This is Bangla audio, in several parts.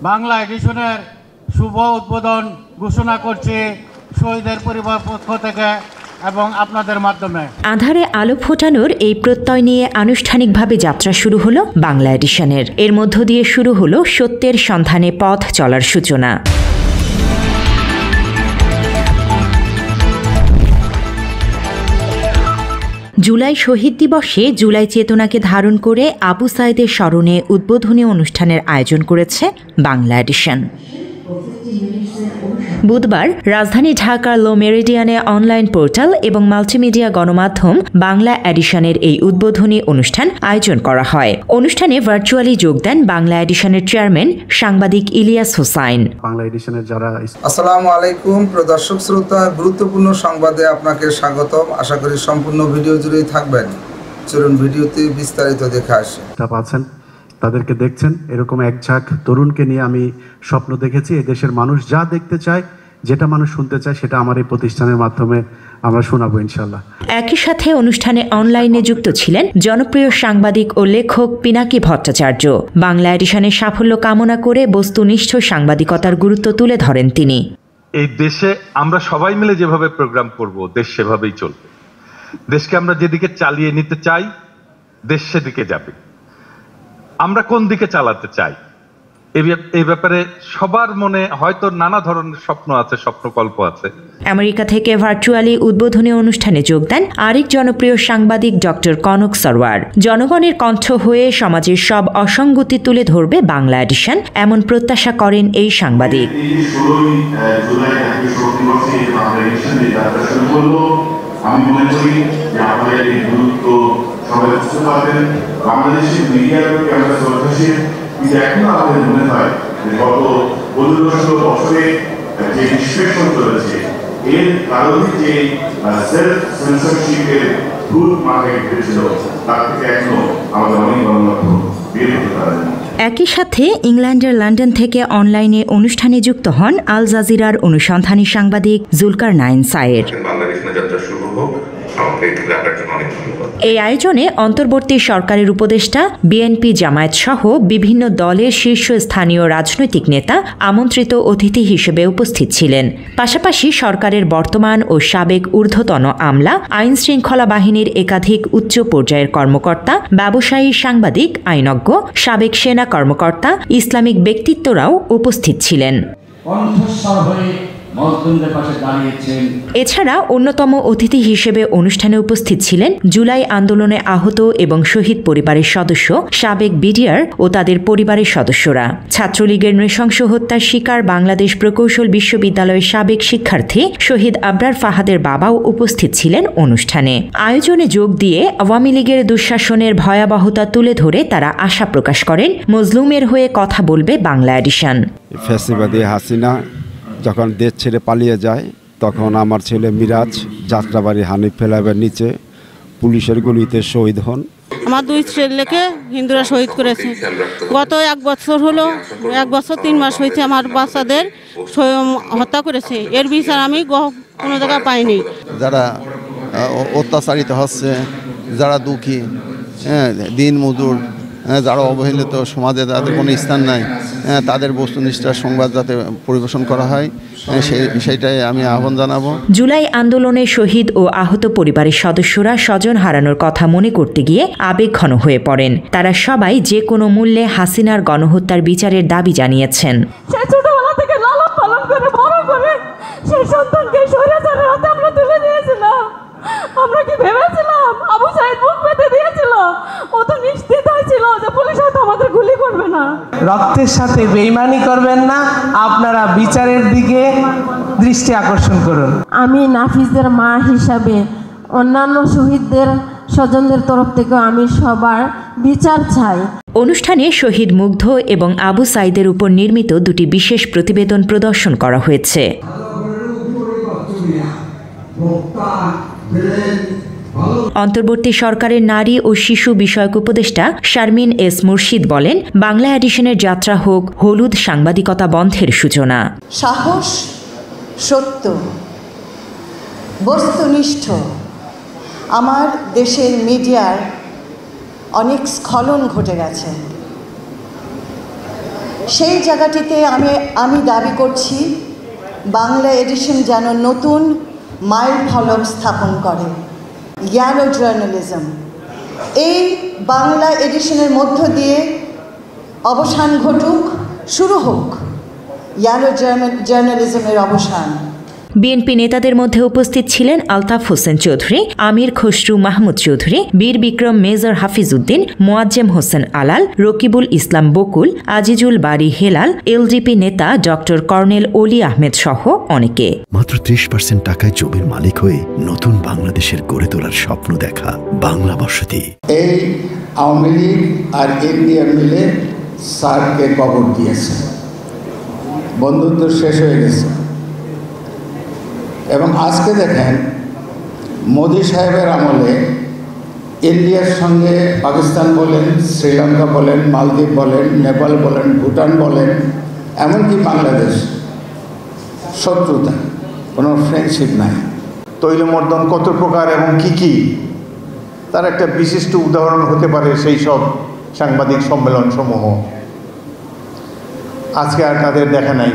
বাংলা এডিশনের শুভ উদ্বোধন ঘোষণা করছি শহীদের পরিবার পক্ষ থেকে এবং আপনাদের মাধ্যমে। আঁধারে আলো ফোটানোর এই প্রত্যয় নিয়ে আনুষ্ঠানিকভাবে যাত্রা শুরু হলো বাংলা এডিশনের। এর মধ্য দিয়ে শুরু হলো সত্যের সন্ধানে পথ চলার সূচনা। জুলাই শহীদ দিবসে জুলাই চেতনাকে ধারণ করে আবু সাঈদের স্মরণে উদ্বোধনী অনুষ্ঠানের আয়োজন করেছে বাংলা এডিশন। বুধবার রাজধানী ঢাকার লো মেরিডিয়ানে অনলাইন পোর্টাল এবং মাল্টিমিডিয়া গণমাধ্যম বাংলা এডিশনের এই উদ্বোধনী অনুষ্ঠান আয়োজন করা হয়। অনুষ্ঠানে ভার্চুয়ালি যোগ দেন বাংলা এডিশনের চেয়ারম্যান সাংবাদিক ইলিয়াস হোসাইন। বাংলা এডিশনের যারা আসসালামু আলাইকুম প্রিয় দর্শক শ্রোতা, গুরুত্বপূর্ণ সংবাদে আপনাকে স্বাগতম। আশা করি সম্পূর্ণ ভিডিও জুড়েই থাকবেন। চলুন ভিডিওতে বিস্তারিত দেখে আসি। আছেন তাদেরকে দেখছেন, এরকম এক ঝাঁক তরুণকে নিয়ে আমি স্বপ্ন দেখেছি। এই দেশের মানুষ যা দেখতে চায়, যেটা মানুষ শুনতে চায়, সেটা আমার এই প্রতিষ্ঠানের মাধ্যমে আমরা শোনাবো ইনশাল্লাহ। একই সাথে অনুষ্ঠানে অনলাইনে যুক্ত ছিলেন জনপ্রিয় সাংবাদিক ও লেখক পিনাকি ভট্টাচার্য। বাংলা এডিশনের সাফল্য কামনা করে বস্তুনিষ্ঠ সাংবাদিকতার গুরুত্ব তুলে ধরেন তিনি। এই দেশে আমরা সবাই মিলে যেভাবে প্রোগ্রাম করব, দেশ সেভাবেই চলবে। দেশকে আমরা যেদিকে চালিয়ে নিতে চাই, দেশ সেদিকে যাবে। আমরা কোন দিকে চালাতে চাই, এই ব্যাপারে সবার মনে হয়তো নানা ধরনের স্বপ্ন আছে, স্বপ্নকল্প আছে। আমেরিকা থেকে ভার্চুয়ালি উদ্বোধনী অনুষ্ঠানে যোগ দেন আরেক জনপ্রিয় সাংবাদিক ডক্টর কনক সরওয়ার। জনগণের কণ্ঠ হয়ে সমাজের সব অসঙ্গতি তুলে ধরবে বাংলা এডিশন, এমন প্রত্যাশা করেন এই সাংবাদিক। আমি মনে করি যে আপনাদের এই গুরুত্ব সবাই বুঝতে পারবেন। বাংলাদেশের মিডিয়ার প্রতি আমরা শ্রদ্ধাশীল, কিন্তু এখনো আমাদের মনে হয় যে গত 15-16 বছরে যে নিষ্পেষণ চলেছে, এর কারণে যে সেলফ সেন্সরশিপের ভুল মাথায় ঘটেছিল, তার থেকে এখনো আমাদের অনেক গণমাধ্যম বের হতে পারেন। একই সাথে ইংল্যান্ডের লন্ডন থেকে অনলাইনে অনুষ্ঠানে যুক্ত হন আল জাজিরার অনুসন্ধানী সাংবাদিক জুলকারনাইন সায়ের। এই আয়োজনে অন্তর্বর্তী সরকারের উপদেষ্টা, বিএনপি, জামায়াত সহ বিভিন্ন দলের শীর্ষস্থানীয় রাজনৈতিক নেতা আমন্ত্রিত অতিথি হিসেবে উপস্থিত ছিলেন। পাশাপাশি সরকারের বর্তমান ও সাবেক ঊর্ধ্বতন আমলা, আইন শৃঙ্খলা বাহিনীর একাধিক উচ্চ পর্যায়ের কর্মকর্তা, ব্যবসায়ী, সাংবাদিক, আইনজ্ঞ, সাবেক সেনা কর্মকর্তা, ইসলামিক ব্যক্তিত্বরাও উপস্থিত ছিলেন। এছাড়া অন্যতম অতিথি হিসেবে অনুষ্ঠানে উপস্থিত ছিলেন জুলাই আন্দোলনে আহত এবং শহীদ পরিবারের সদস্য, সাবেক বিডিআর ও তাদের পরিবারের সদস্যরা। ছাত্রলীগের নৃশংস হত্যার শিকার বাংলাদেশ প্রকৌশল বিশ্ববিদ্যালয়ের সাবেক শিক্ষার্থী শহীদ আবরার ফাহাদের বাবাও উপস্থিত ছিলেন অনুষ্ঠানে। আয়োজনে যোগ দিয়ে আওয়ামী লীগের দুঃশাসনের ভয়াবহতা তুলে ধরে তারা আশা প্রকাশ করেন মজলুমের হয়ে কথা বলবে বাংলা এডিশন। ফ্যাসিবাদী হাসিনা যখন দেশ ছেড়ে পালিয়ে যায়, তখন আমার ছেলে মিরাজ যাত্রাবাড়ি হানিফ ফেলাবের নিচে পুলিশের গুলিতে শহীদ হন। আমার 2 ছেলেকে হিন্দুরা শহীদ করেছে। গত 1 বছর হলো, 1 বছর 3 মাস হয়েছে আমার বাচ্চাদের হত্যা করেছে। এর বিচার আমি কোনো জায়গায় পাইনি। যারা অত্যাচারিত হচ্ছে, যারা দুঃখী, দিন মজুর, যারা অবহেলিত, সমাজে যাদের কোনো স্থান নাই, তাদের বস্তুনিষ্ঠ সংবাদ যাতে পরিবেশন করা হয়, সেইটাই আমি আহ্বান জানাবো। জুলাই আন্দোলনে শহীদ ও আহত পরিবারের সদস্যরা স্বজন হারানোর কথা মনে করতে গিয়ে আবেগঘন হয়ে পড়েন। তারা সবাই যে কোনো মূল্যে হাসিনার গণহত্যার বিচারের দাবি জানিয়েছেন। ছোটবেলা থেকে লালন পালন করে বড় করে সেই সন্তানকে স্বৈরাচারের হাতে আমরা তুলে দিয়েছিলাম। আমরা কি ভেবেছিলাম আবু সাঈদ মুখ পেতে দিয়েছিল? ও তো নিশ্চিত হয়েছিল যে পুলিশ হয়তো আমাদের গুলি করবে না। রক্তের সাথে বেইমানি করবেন না, আপনারা বিচারের দিকে দৃষ্টি আকর্ষণ করুন। আমি নাফিসদের মা হিসাবে অন্যান্য শহীদদের স্বজনদের তরফ থেকে আমি সবার বিচার চাই। অনুষ্ঠানে শহীদ মুগ্ধ এবং আবু সাঈদের উপর নির্মিত 2টি বিশেষ প্রতিবেদন প্রদর্শন করা হয়েছে। অন্তর্বর্তী সরকারের নারী ও শিশু বিষয়ক উপদেষ্টা শারমিন এস মুর্শিদ বলেন, বাংলা এডিশনের যাত্রা হোক হলুদ সাংবাদিকতা বন্ধের সূচনা। সাহস, সত্য, বস্তুনিষ্ঠ। আমার দেশের মিডিয়ার অনেক স্খলন ঘটে গেছে। সেই জায়গাটিতে আমি দাবি করছি বাংলা এডিশন যেন নতুন মাইল ফলক স্থাপন করে। ইয়েলো জার্নালিজম, এই বাংলা এডিশনের মধ্য দিয়ে অবসান ঘটুক, শুরু হোক ইয়েলো জার্নালিজমের অবসান। বিএনপি নেতাদের মধ্যে উপস্থিত ছিলেন আলতাফ হোসেন চৌধুরী, আমির খসরু মাহমুদ চৌধুরী, বীর বিক্রম মেজর হাফিজউদ্দিন, মোয়াজ্জেম হোসেন আলাল, রকিবুল ইসলাম বকুল, আজিজুল বারী হেলাল, এলডিপি নেতা ডক্টর কর্নেল অলি আহমেদ সহ অনেকে। মাত্র 30% টাকায় জমির মালিক হয়ে নতুন বাংলাদেশের গড়ে তোলার স্বপ্ন দেখা বাংলা বসতি। এই আওয়ামী লীগ আর এনডিএফ মিলে স্যারকে কবর দিয়েছে, বন্ধুত্ব শেষ হয়ে গেছে। এবং আজকে দেখেন মোদি সাহেবের আমলে ইন্ডিয়ার সঙ্গে পাকিস্তান বলেন, শ্রীলঙ্কা বলেন, মালদ্বীপ বলেন, নেপাল বলেন, ভুটান বলেন, এমনকি বাংলাদেশ শত্রুতা, কোনো ফ্রেন্ডশিপ নাই। তৈলমর্দন কত প্রকার এবং কি তার একটা বিশিষ্ট উদাহরণ হতে পারে সেই সব সাংবাদিক সম্মেলন সমূহ। আজকে আর তাদের দেখা নাই,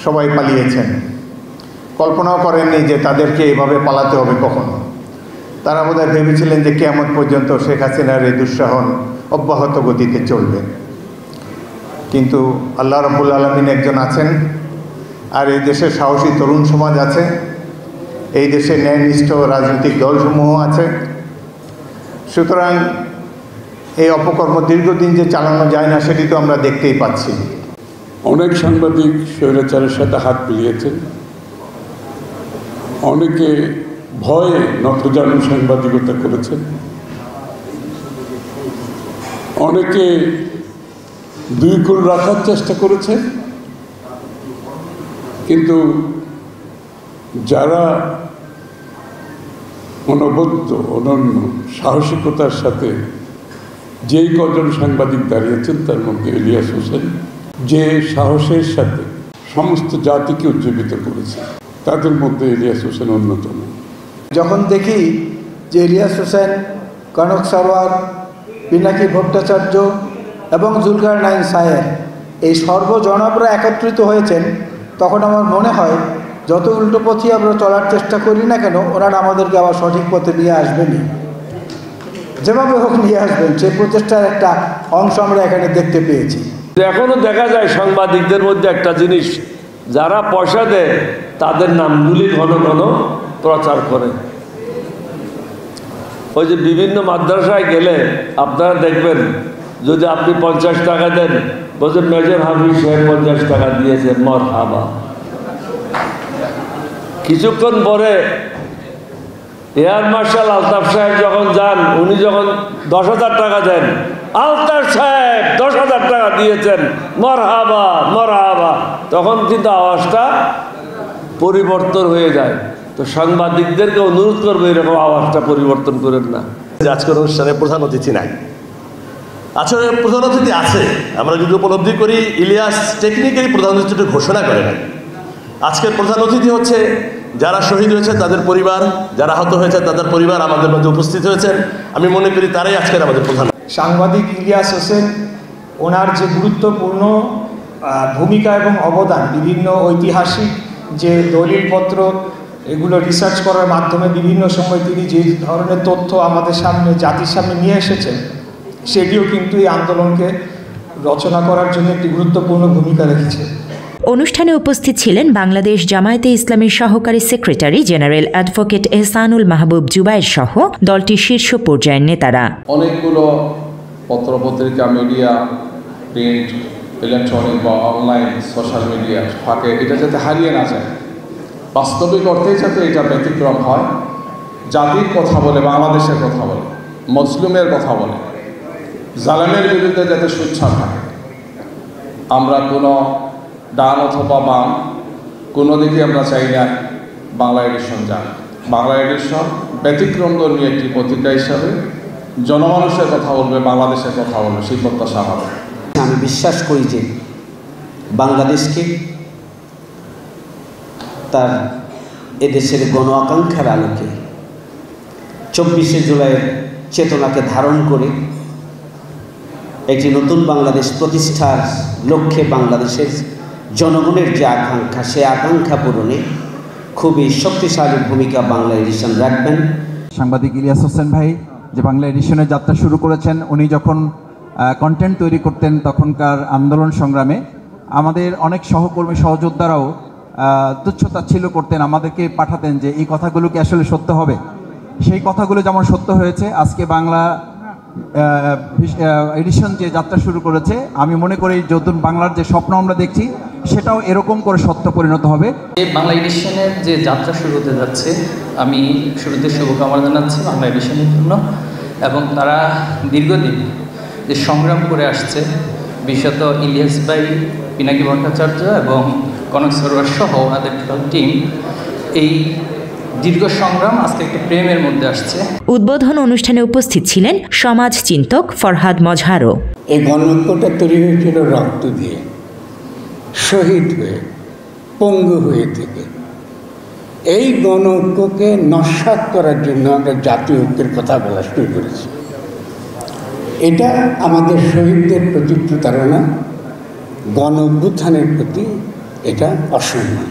সবাই পালিয়েছেন। কল্পনাও করেননি যে তাদেরকে এভাবে পালাতে হবে কখনো। তারা বোধহয় ভেবেছিলেন যে কিয়ামত পর্যন্ত শেখ হাসিনার এই দুঃসাহন অব্যাহত গতিতে চলবে। কিন্তু আল্লাহ রাব্বুল আলামিন একজন আছেন, আর এই দেশের সাহসী তরুণ সমাজ আছে, এই দেশে ন্যায়নিষ্ঠ রাজনৈতিক দলসমূহ আছে। সুতরাং এই অপকর্ম দীর্ঘদিন যে চালানো যায় না সেটি তো আমরা দেখতেই পাচ্ছি। অনেক সাংবাদিক স্বৈরাচারের সাথে হাত মিলিয়েছেন, অনেকে ভয়ে নতজানু সাংবাদিকতা করেছেন, অনেকে দুই কুল রাখার চেষ্টা করেছেন। কিন্তু যারা অনবদ্য অনন্য সাহসিকতার সাথে যেই কজন সাংবাদিক দাঁড়িয়েছেন তার মধ্যে ইলিয়াস হোসেন যে সাহসের সাথে সমস্ত জাতিকে উজ্জীবিত করেছে, তাদের মধ্যে ইলিয়াস হোসেন অন্যতম। যখন দেখি যে ইলিয়াস হোসেন, কনক সরওয়ার, পিনাকি ভট্টাচার্য এবং জুলকারনাইন সাহেব এই সর্বজনবরা একত্রিত হয়েছেন, তখন আমার মনে হয় যত উল্টো পথই আমরা চলার চেষ্টা করি না কেন, ওনারা আমাদেরকে আবার সঠিক পথে নিয়ে আসবেনই, যেভাবে হোক নিয়ে আসবেন। সেই প্রচেষ্টার একটা অংশ আমরা এখানে দেখতে পেয়েছি। এখনো দেখা যায় সাংবাদিকদের মধ্যে একটা জিনিস, যারা পয়সা দেয় তাদের নামগুলি ঘন ঘন প্রচার করে। ওই যে বিভিন্ন মাদ্রাসায় গেলে আপনারা দেখবেন, যদি আপনি 50 টাকা দেন, বলছেন মেজর হাফিজ সাহেব 50 টাকা দিয়েছে, মরহাবা। কিছুক্ষণ পরে এয়ার মার্শাল আলতাফ সাহেব যখন যান, উনি যখন 10,000 টাকা দেন, আলতাফ সাহেব 10,000 টাকা দিয়েছেন, মরহাবা মরহাবা। তখন কিন্তু আওয়াজটা পরিবর্তন হয়ে যায়। তো সাংবাদিকদেরকে অনুরোধ করবো এরকম আওয়াজটা পরিবর্তন করেন না। আজকের অনুষ্ঠানে প্রধান অতিথি নাই, আসলে প্রধান অতিথি আছে, আমরা যদি উপলব্ধি করি। ইলিয়াস টেকনিক্যালি প্রধান অতিথি ঘোষণা করে নাই। আজকের প্রধান অতিথি হচ্ছে যারা শহীদ হয়েছে তাদের পরিবার, যারা আহত হয়েছে তাদের পরিবার আমাদের মধ্যে উপস্থিত হয়েছেন। আমি মনে করি তারাই আজকের আমাদের প্রধান। সাংবাদিক ইলিয়াস হোসেন, ওনার যে গুরুত্বপূর্ণ ভূমিকা এবং অবদান, বিভিন্ন ঐতিহাসিক যে দলিলপত্র এগুলো রিসার্চ করার মাধ্যমে বিভিন্ন সময় তিনি যে ধরনের তথ্য আমাদের সামনে, জাতির সামনে নিয়ে এসেছেন, সেটিও কিন্তু এই আন্দোলনকে রচনা করার জন্য একটি গুরুত্বপূর্ণ ভূমিকা রেখেছে। অনুষ্ঠানে উপস্থিত ছিলেন বাংলাদেশ জামায়াতে ইসলামীর সহকারী সেক্রেটারি জেনারেল অ্যাডভোকেট এহসানুল মাহবুব জুবায়ের সহ দলটির শীর্ষ পর্যায়ের নেতারা। অনেকগুলো পত্রপত্রিকা, মিডিয়া, প্রিন্ট, ইলেকট্রনিক বা অনলাইন সোশ্যাল মিডিয়া ফাঁকে এটা যাতে হারিয়ে না যায়, বাস্তবিক অর্থে যাতে এটা ব্যতিক্রম হয়, জাতির কথা বলে, বাংলাদেশের কথা বলে, মুসলিমের কথা বলে, জালেমের বিরুদ্ধে যাতে সোচ্চার থাকে। আমরা কোনো ডান অথবা বাম কোনো দিকে আমরা চাই না বাংলা এডিশন যান। বাংলা এডিশন ব্যতিক্রমধর্মী একটি পত্রিকা হিসাবে জনমানুষের কথা বলবে, বাংলাদেশের কথা বলবে, সেই প্রত্যাশা হবে। আমি বিশ্বাস করি যে বাংলাদেশকে তার এদেশের গণ আকাঙ্ক্ষার আলোকে 24শে জুলাইয়ের চেতনাকে ধারণ করে একটি নতুন বাংলাদেশ প্রতিষ্ঠার লক্ষ্যে বাংলাদেশের জনগণের যে আকাঙ্ক্ষা, সে আকাঙ্ক্ষা পূরণে খুবই শক্তিশালী ভূমিকা বাংলা এডিশন রাখবেন। সাংবাদিক ইলিয়াস হোসেন ভাই যে বাংলা এডিশনের যাত্রা শুরু করেছেন, উনি যখন কন্টেন্ট তৈরি করতেন তখনকার আন্দোলন সংগ্রামে আমাদের অনেক সহকর্মী সহযোদ্ধারাও তুচ্ছতাচ্ছিল্য করতেন, আমাদেরকে পাঠাতেন যে এই কথাগুলো কি আসলে সত্য হবে। সেই কথাগুলো যেমন সত্য হয়েছে, আজকে বাংলা এডিশন যে যাত্রা শুরু করেছে, আমি মনে করি নতুন বাংলার যে স্বপ্ন আমরা দেখছি সেটাও এরকম করে সত্য পরিণত হবে। বাংলা এডিশনের যে যাত্রা শুরু হতে যাচ্ছে, আমি শুরুতে শুভকামনা জানাচ্ছি বাংলা এডিশনের জন্য, এবং তারা দীর্ঘদিন যে সংগ্রাম করে আসছে, বিশেষত ইলিয়াস ভাই, পিনাকি ভট্টাচার্য এবং কনক সরোয়ার সহ ওনাদের টিম, এই দীর্ঘ সংগ্রাম আজকে একটি প্রেমের মধ্যে আসছে। উদ্বোধন অনুষ্ঠানে উপস্থিত ছিলেন সমাজ চিন্তক ফরহাদ মজহারও। এই গণঐক্যটা তৈরি হয়েছিল রক্ত দিয়ে, শহীদ হয়ে, পঙ্গু হয়ে থেকে। এই গণঐক্যকে নস্যাৎ করার জন্য আমরা জাতীয় ঐক্যের কথা বলা শুরু করেছি। এটা আমাদের শহীদদের প্রতি প্রতারণা, গণ অভ্যুত্থানের প্রতি এটা অসম্মান।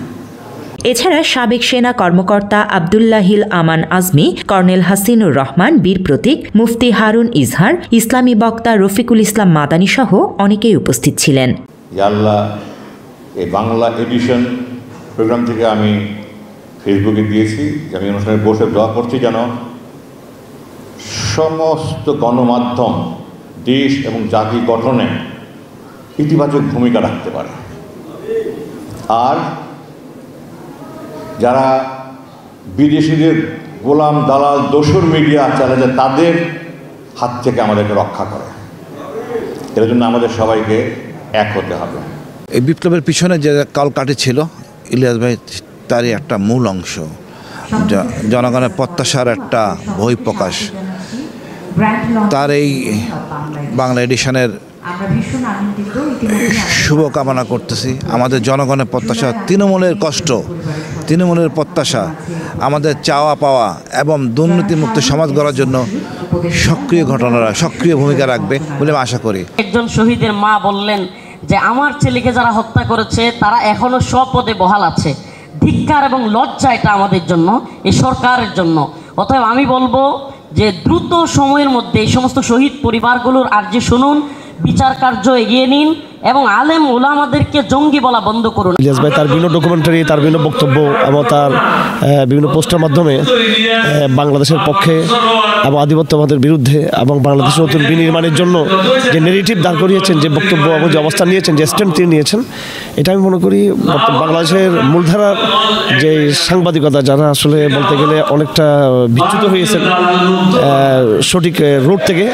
এছাড়া সাবেক সেনা কর্মকর্তা আবদুল্লাহিল আমান আজমি, কর্নেল হাসিনুর রহমান, বীর প্রতীক, মুফতি হারুন ইজহার, ইসলামী বক্তা রফিকুল ইসলাম মাদানী সহ অনেকেই উপস্থিত ছিলেন। আল্লাহ, এই বাংলা এডিশন প্রোগ্রাম থেকে আমি ফেসবুকে দিয়েছি যে আমি অনুষ্ঠানে বসে দোয়া করছি যেন সমস্ত গণমাধ্যম দেশ এবং জাতি গঠনে ইতিবাচক ভূমিকা রাখতে পারে, আর যারা বিদেশিদের গোলাম দালাল দোসর মিডিয়া চালায় তাদের হাত থেকে আমাদেরকে রক্ষা করে। এর জন্য আমাদের সবাইকে এক হতে হবে। এই বিপ্লবের পিছনে যে কলকাঠি ছিল ইলিয়াস ভাই, তারই একটা মূল অংশ, জনগণের প্রত্যাশার একটা বহিঃপ্রকাশ। তার এই বাংলা এডিশনের শুভকামনা করতেছি। আমাদের জনগণের প্রত্যাশা, তৃণমূলের কষ্ট, তৃণমূলের প্রত্যাশা, আমাদের চাওয়া পাওয়া এবং দুর্নীতিমুক্ত সমাজ গড়ার জন্য সক্রিয় ভূমিকা রাখবে বলে আমি আশা করি। একজন শহীদের মা বললেন যে আমার ছেলেকে যারা হত্যা করেছে তারা এখনো স্বপদে বহাল আছে। ধিক্কার এবং লজ্জা এটা আমাদের জন্য, এই সরকারের জন্য। অতএব আমি বলবো যে দ্রুত সময়ের মধ্যে এই সমস্ত শহীদ পরিবারগুলোর আর্জি শুনুন, বিচার কার্য এগিয়ে নিন এবং আলেম ওলামাদেরকে জঙ্গি বলা বন্ধ করুন। ইলিয়াস ভাই তার বিভিন্ন ডকুমেন্টারি, তার বিভিন্ন বক্তব্য এবং তার বিভিন্ন পোস্টের মাধ্যমে বাংলাদেশের পক্ষে এবং আধিপত্যবাদের বিরুদ্ধে এবং বাংলাদেশের নতুন বিনির্মাণের জন্য যে নেগেটিভ দাঁড় করিয়েছেন, যে বক্তব্য এবং যে অবস্থান নিয়েছেন, যে স্ট্যান্ড তিনি নিয়েছেন, এটা আমি মনে করি বাংলাদেশের মূলধারার যে সাংবাদিকতা, যারা আসলে বলতে গেলে অনেকটা বিচ্যুত হয়েছেন সঠিক রোড থেকে,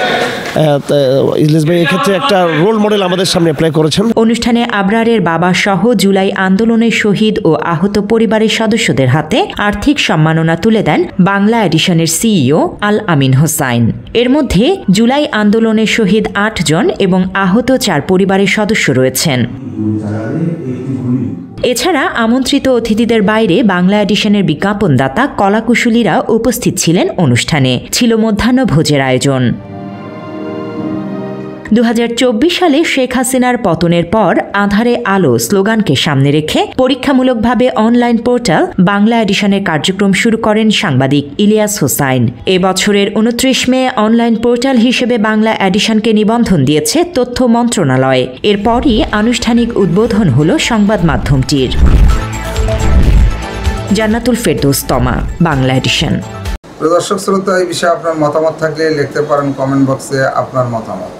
ইলিয়াস ভাই এক্ষেত্রে একটা রোল মডেল আমাদের সামনে অ্যাপ্লাই করেছেন। অনুষ্ঠানে আবরারের বাবা সহ জুলাই আন্দোলনের শহীদ ও আহত পরিবারের সদস্যদের হাতে আর্থিক সম্মাননা তুলে দেন বাংলা এডিশনের সিইও আল আমিন হোসাইন। এর মধ্যে জুলাই আন্দোলনের শহীদ ৮ জন এবং আহত ৪ পরিবারের সদস্য রয়েছেন। এছাড়া আমন্ত্রিত অতিথিদের বাইরে বাংলা এডিশনের বিজ্ঞাপনদাতা কলাকুশলীরা উপস্থিত ছিলেন অনুষ্ঠানে। ছিল মধ্যাহ্ন ভোজের আয়োজন। 2024 সালে শেখ হাসিনার পতনের পর আঁধারে আলো স্লোগানকে সামনে রেখে পরীক্ষামূলকভাবে অনলাইন পোর্টাল বাংলা এডিশনের কার্যক্রম শুরু করেন সাংবাদিক ইলিয়াস হোসাইন। এ বছরের 29 মে অনলাইন পোর্টাল হিসেবে বাংলা এডিশনকে নিবন্ধন দিয়েছে তথ্য মন্ত্রণালয়। এরপরই আনুষ্ঠানিক উদ্বোধন হল সংবাদ মাধ্যমটির। জান্নাতুল ফেরদৌস তমা, বাংলা এডিশন। দর্শক শ্রোতা, এই বিষয়ে আপনার মতামত থাকলে লিখতে পারেন কমেন্ট বক্সে আপনার মতামত।